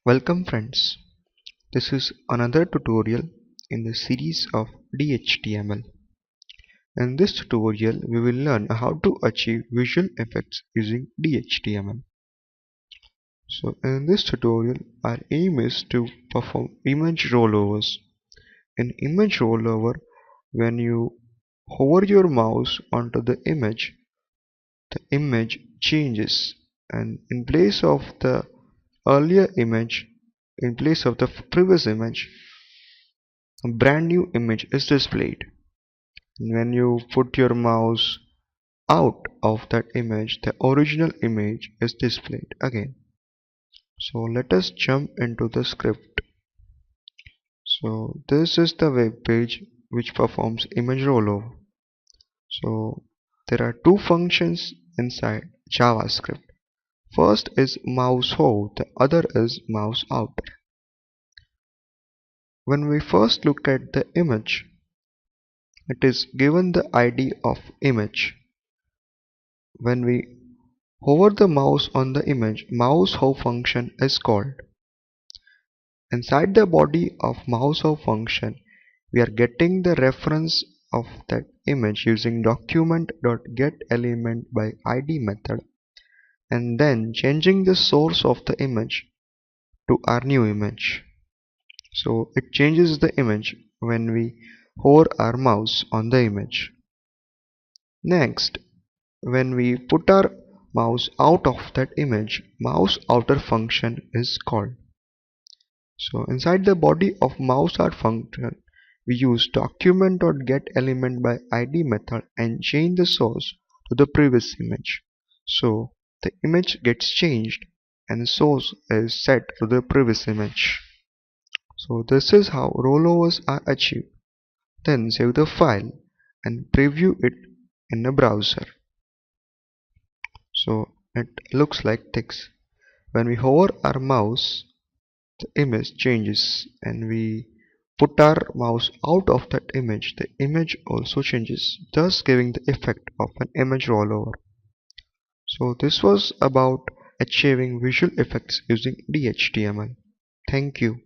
Welcome friends, this is another tutorial in the series of DHTML. In this tutorial we will learn how to achieve visual effects using DHTML. So in this tutorial our aim is to perform image rollovers. In image rollover, when you hover your mouse onto the image changes, and in place of the earlier image, in place of the previous image, a brand new image is displayed. When you put your mouse out of that image, the original image is displayed again. So let us jump into the script. So this is the web page which performs image rollover. So there are two functions inside JavaScript. First is mouse hover, the other is mouse outer. When we first look at the image, it is given the ID of image. When we hover the mouse on the image, mouse hover function is called. Inside the body of mouse hover function, we are getting the reference of that image using document.getElementById method, and then changing the source of the image to our new image. So it changes the image when we hover our mouse on the image. Next, when we put our mouse out of that image, mouse outer function is called. So inside the body of mouse out function, we use document.getElementById method and change the source to the previous image. So the image gets changed and the source is set to the previous image. So this is how rollovers are achieved. Then save the file and preview it in a browser. So it looks like this. When we hover our mouse, the image changes, and we put our mouse out of that image, the image also changes, thus giving the effect of an image rollover. So this was about achieving visual effects using DHTML. Thank you.